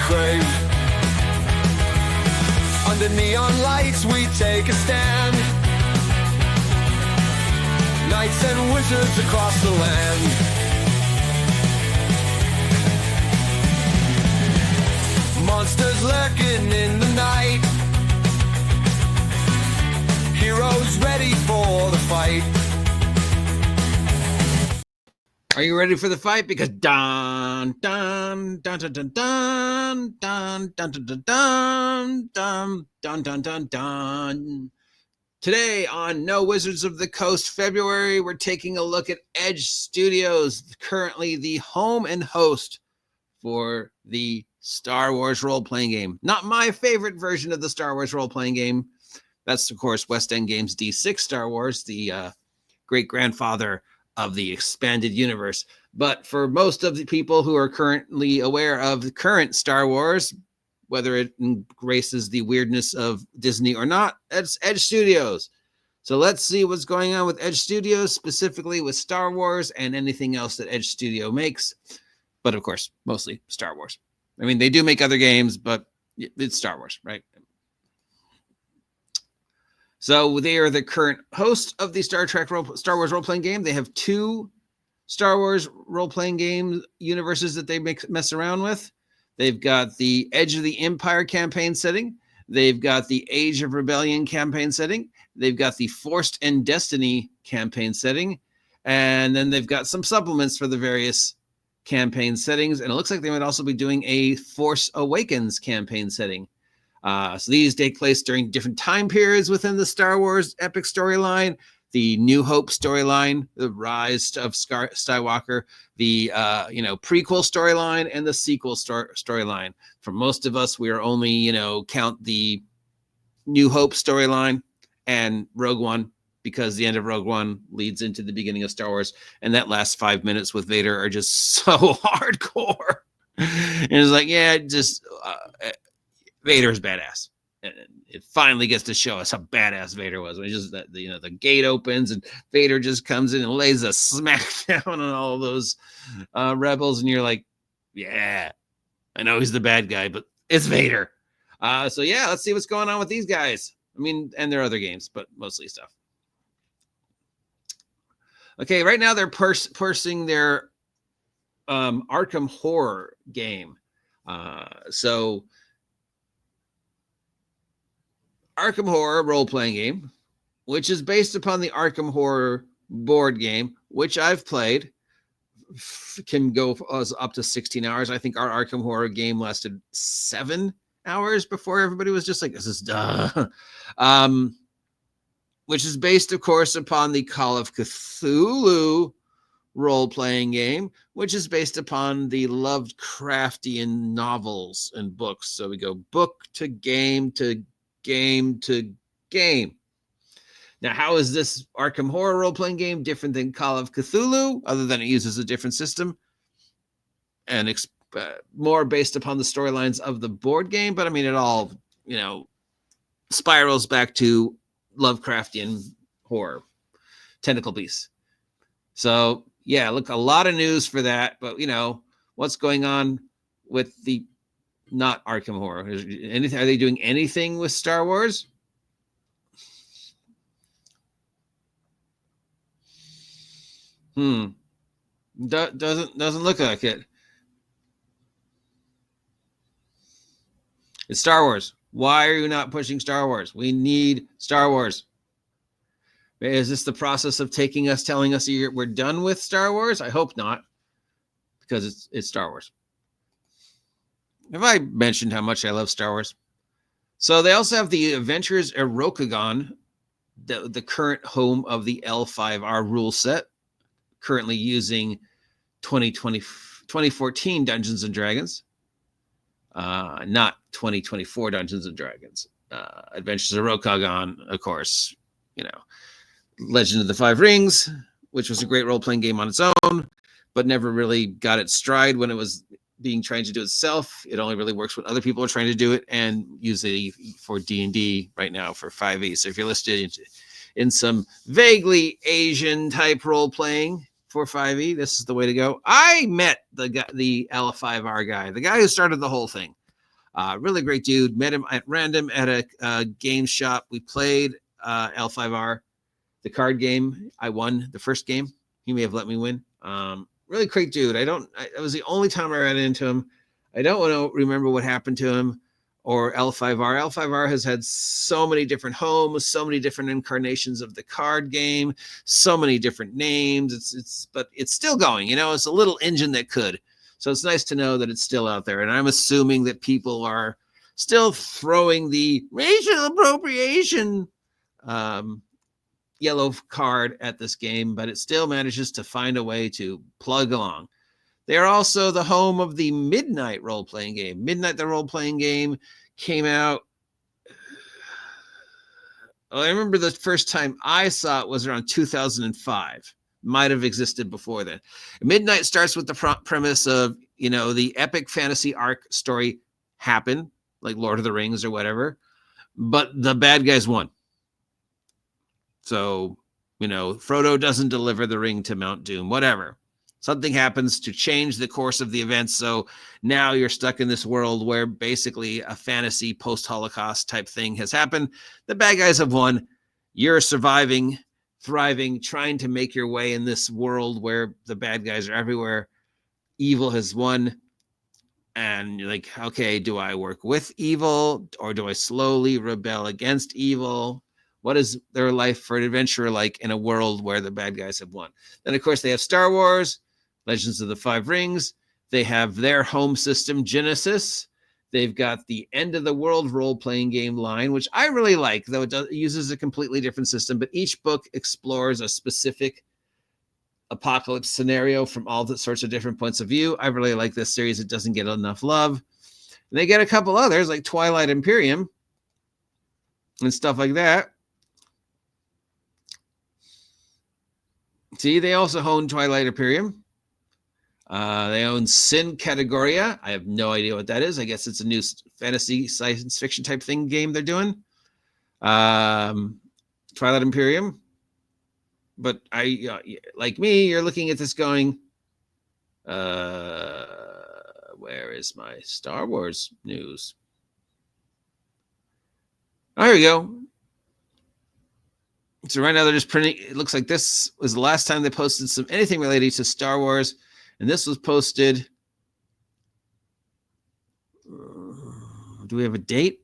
crave. Under neon lights we take a stand. Knights and wizards across the land. Monsters lurking in the night. Heroes ready for the fight. Are you ready for the fight? Because dun dun dun dun dun dun dun dun dun dun dun dun dun dun dun dun. Today on No Wizards of the Coast February, we're taking a look at Edge Studios, currently the home and host for the Star Wars role-playing game. Not my favorite version of the Star Wars role-playing game. That's, of course, West End Games D6 Star Wars, the great-grandfather of the expanded universe. But for most of the people who are currently aware of the current Star Wars, whether it embraces the weirdness of Disney or not, it's Edge Studios. So let's see what's going on with Edge Studios, specifically with Star Wars and anything else that Edge Studio makes. But of course, mostly Star Wars. I mean, they do make other games, but it's Star Wars, right? So they are the current host of the Star Wars role-playing game. They have 2 Star Wars role-playing game universes that they mess around with. They've got the Edge of the Empire campaign setting. They've got the Age of Rebellion campaign setting. They've got the Forced and Destiny campaign setting. And then they've got some supplements for the various campaign settings. And it looks like they might also be doing a Force Awakens campaign setting. So these take place during different time periods within the Star Wars epic storyline, the New Hope storyline, the rise of Skywalker, the prequel storyline, and the sequel storyline. For most of us, we are only count the New Hope storyline and Rogue One, because the end of Rogue One leads into the beginning of Star Wars, and that last 5 minutes with Vader are just so hardcore. And it's like, Vader's badass. And it finally gets to show us how badass Vader was. When just the gate opens and Vader just comes in and lays a smack down on all of those rebels, and you're like, yeah, I know he's the bad guy, but it's Vader. Let's see what's going on with these guys. I mean, and there are other games, but mostly stuff. Okay, right now they're pursing their Arkham Horror game. Arkham Horror role-playing game, which is based upon the Arkham Horror board game, which I've played, can go up to 16 hours. I think our Arkham Horror game lasted 7 hours before everybody was just like, this is duh. Which is based, of course, upon the Call of Cthulhu role-playing game, which is based upon the Lovecraftian novels and books. So we go book to game to game to game. Now, how is this Arkham Horror role-playing game different than Call of Cthulhu, other than it uses a different system and more based upon the storylines of the board game? But I mean, it all, spirals back to Lovecraftian horror, tentacle beasts. So, look, a lot of news for that. But, what's going on with the not Arkham Horror? Are they doing anything with Star Wars? Doesn't look like it. It's Star Wars. Why are you not pushing Star Wars? We need Star Wars. Is this the process of telling us we're done with Star Wars? I hope not, because it's Star Wars. Have I mentioned how much I love Star Wars? So they also have the Adventures Erokagon, the current home of the L5R rule set, currently using 2014 Dungeons and Dragons, not 2024 Dungeons and Dragons. Adventures Erokagon, of course, Legend of the Five Rings, which was a great role-playing game on its own, but never really got its stride when it was trying to do itself. It only really works when other people are trying to do it, and usually for D&D right now for 5e. So if you're listed in some vaguely Asian type role-playing for 5e, this is the way to go. I met the L5R guy, the guy who started the whole thing. Really great dude. Met him at random at a game shop. We played L5R, the card game. I won the first game. He may have let me win. Really great dude. It was the only time I ran into him. I don't want to remember what happened to him or L5R. L5R has had so many different homes, so many different incarnations of the card game, so many different names. But it's still going, you know, it's a little engine that could. So it's nice to know that it's still out there. And I'm assuming that people are still throwing the racial appropriation yellow card at this game, but it still manages to find a way to plug along. They are also the home of the Midnight role-playing game. Midnight, the role-playing game, came out. I remember the first time I saw it was around 2005. Might have existed before then. Midnight starts with the premise of, you know, the epic fantasy arc story happened, like Lord of the Rings or whatever, but the bad guys won. So, you know, Frodo doesn't deliver the ring to Mount Doom, whatever. Something happens to change the course of the events. So now you're stuck in this world where basically a fantasy post-Holocaust type thing has happened. The bad guys have won. You're surviving, thriving, trying to make your way in this world where the bad guys are everywhere. Evil has won. And you're like, okay, do I work with evil or do I slowly rebel against evil? What is their life for an adventurer like in a world where the bad guys have won? Then, of course, they have Star Wars, Legends of the Five Rings. They have their home system, Genesis. They've got the End of the World role-playing game line, which I really like, though it uses a completely different system. But each book explores a specific apocalypse scenario from all sorts of different points of view. I really like this series. It doesn't get enough love. And they get a couple others, like Twilight Imperium and stuff like that. See, they also own Twilight Imperium. They own Sin Categoria. I have no idea what that is. I guess it's a new fantasy science fiction type thing game they're doing. Twilight Imperium. But like me, you're looking at this going, where is my Star Wars news? Oh, here we go. So right now they're just printing. It looks like this was the last time they posted anything related to Star Wars. And this was posted. Do we have a date?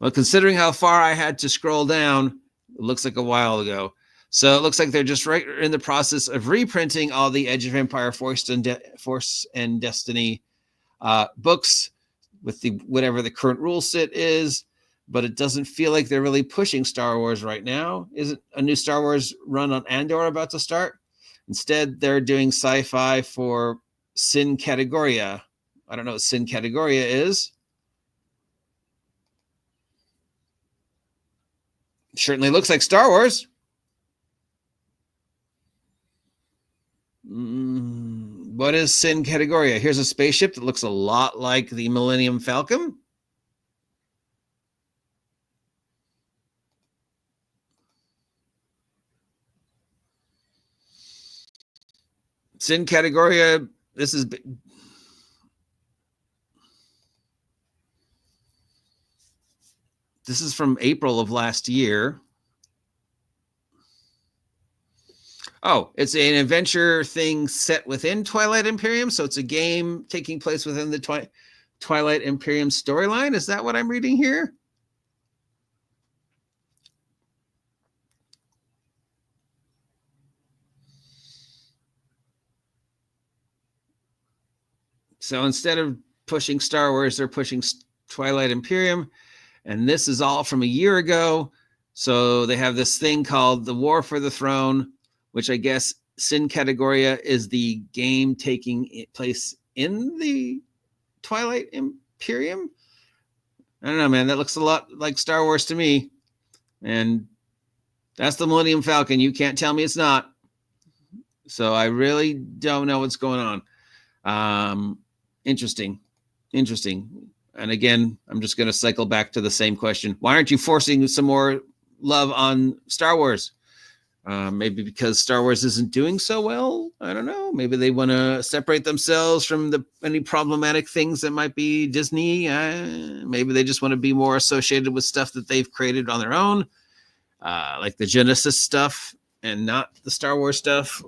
Well, considering how far I had to scroll down, it looks like a while ago. So it looks like they're just right in the process of reprinting all the Edge of Empire, Force and Destiny books with whatever the current rule set is. But it doesn't feel like they're really pushing Star Wars right now. Isn't a new Star Wars run on Andor about to start? Instead, they're doing sci-fi for Sin Categoria. I don't know what Sin Categoria is. Certainly looks like Star Wars. What is Sin Categoria? Here's a spaceship that looks a lot like the Millennium Falcon. Sin Categoria, this is from April of last year. Oh, it's an adventure thing set within Twilight Imperium. So it's a game taking place within the Twilight Imperium storyline. Is that what I'm reading here? So instead of pushing Star Wars, they're pushing Twilight Imperium. And this is all from a year ago. So they have this thing called The War for the Throne, which I guess Sin Categoria is the game taking place in the Twilight Imperium. I don't know, man. That looks a lot like Star Wars to me. And that's the Millennium Falcon. You can't tell me it's not. So I really don't know what's going on. Interesting. And again, I'm just going to cycle back to the same question. Why aren't you forcing some more love on Star Wars? Maybe because Star Wars isn't doing so well. I don't know. Maybe they want to separate themselves from any problematic things that might be Disney. Maybe they just want to be more associated with stuff that they've created on their own, like the Genesis stuff and not the Star Wars stuff.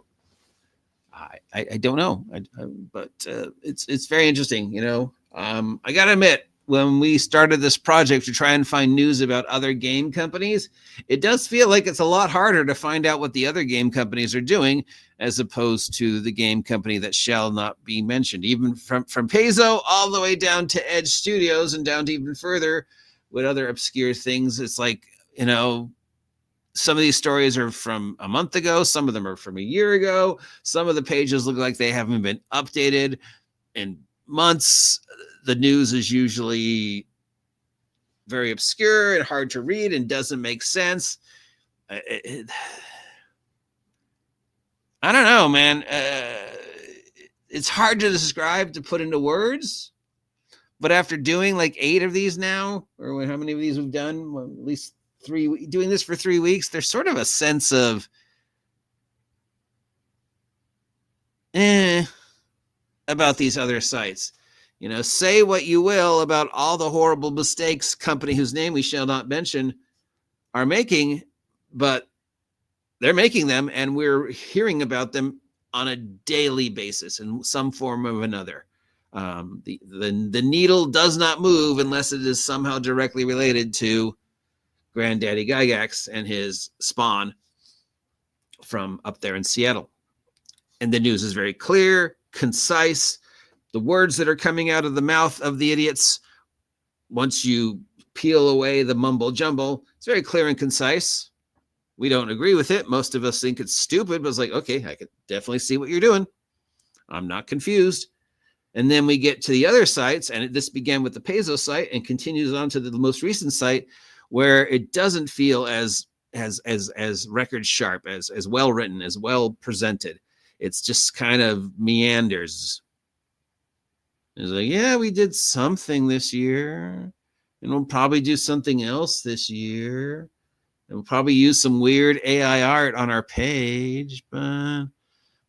I don't know, but it's very interesting. I gotta admit, when we started this project to try and find news about other game companies, it does feel like it's a lot harder to find out what the other game companies are doing as opposed to the game company that shall not be mentioned, even from Paizo all the way down to Edge Studios and down to even further with other obscure things. It's like, some of these stories are from a month ago. Some of them are from a year ago. Some of the pages look like they haven't been updated in months. The news is usually very obscure and hard to read and doesn't make sense. I don't know, man. It's hard to describe, to put into words. But after doing like 8 of these now, or how many of these we've done, well, at least 3, doing this for 3 weeks, there's sort of a sense of about these other sites. Say what you will about all the horrible mistakes company whose name we shall not mention are making, but they're making them, and we're hearing about them on a daily basis in some form or another. The needle does not move unless it is somehow directly related to Granddaddy Gygax and his spawn from up there in Seattle. And the news is very clear, concise. The words that are coming out of the mouth of the idiots, once you peel away the mumble jumble, it's very clear and concise. We don't agree with it. Most of us think it's stupid, but it's like, okay, I could definitely see what you're doing. I'm not confused. And then we get to the other sites, and this began with the Paizo site and continues on to the most recent site, where it doesn't feel as record sharp, as well written, as well presented. It's just kind of meanders. It's like, yeah, we did something this year, and we'll probably do something else this year. And we'll probably use some weird AI art on our page, but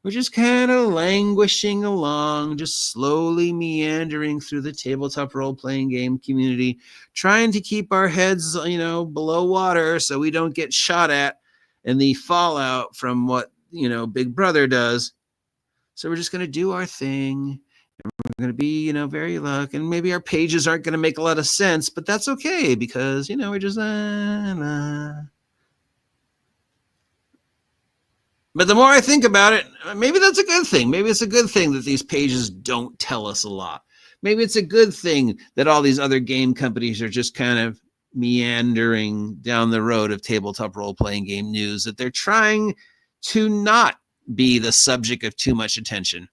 we're just kind of languishing along, just slowly meandering through the tabletop role-playing game community, trying to keep our heads, below water so we don't get shot at in the fallout from what, Big Brother does. So we're just going to do our thing. We're going to be, very lucky, and maybe our pages aren't going to make a lot of sense, but that's okay because, we're just But the more I think about it, maybe that's a good thing. Maybe it's a good thing that these pages don't tell us a lot. Maybe it's a good thing that all these other game companies are just kind of meandering down the road of tabletop role-playing game news, that they're trying to not be the subject of too much attention.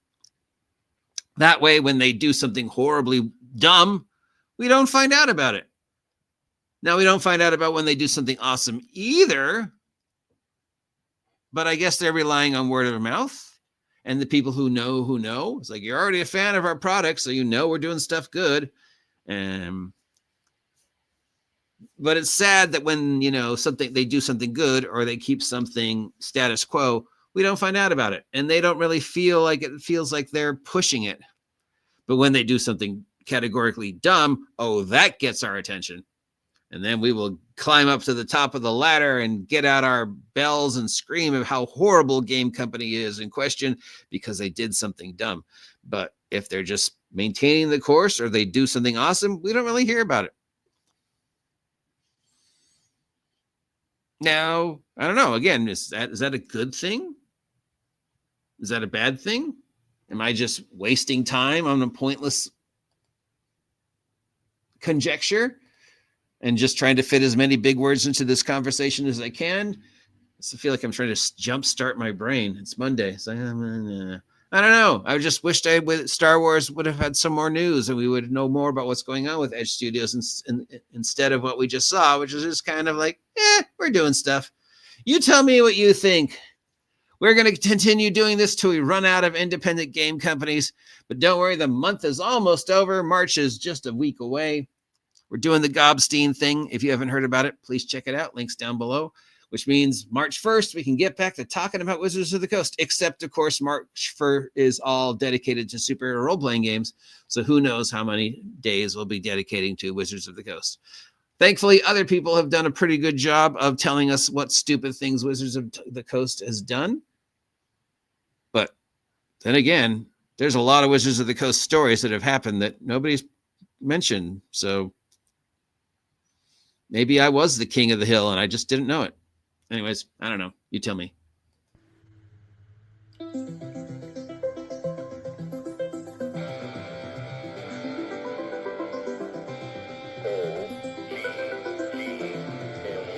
That way, when they do something horribly dumb, we don't find out about it. Now, we don't find out about when they do something awesome either, but I guess they're relying on word of mouth, and the people who know. It's like, you're already a fan of our product, so we're doing stuff good. But it's sad that when, they do something good or they keep something status quo, we don't find out about it. And they don't really feel like it feels like they're pushing it. But when they do something categorically dumb, that gets our attention. And then we will climb up to the top of the ladder and get out our bells and scream of how horrible game company is in question because they did something dumb. But if they're just maintaining the course or they do something awesome, we don't really hear about it. Now, I don't know. Again, is that a good thing? Is that a bad thing? Am I just wasting time on a pointless conjecture and just trying to fit as many big words into this conversation as I can? I feel like I'm trying to jumpstart my brain. It's Monday. So I don't know. I just wished Star Wars would have had some more news and we would know more about what's going on with Edge Studios instead of what we just saw, which is just kind of like, we're doing stuff. You tell me what you think. We're going to continue doing this till we run out of independent game companies. But don't worry, the month is almost over. March is just a week away. We're doing the Gobstein thing. If you haven't heard about it, please check it out. Links down below. which means March 1st, we can get back to talking about Wizards of the Coast, except, of course, March 1st is all dedicated to superhero role-playing games. So who knows how many days we'll be dedicating to Wizards of the Coast. Thankfully, other people have done a pretty good job of telling us what stupid things Wizards of the Coast has done. But then again, there's a lot of Wizards of the Coast stories that have happened that nobody's mentioned. So maybe I was the king of the hill and I just didn't know it. Anyways, I don't know. You tell me.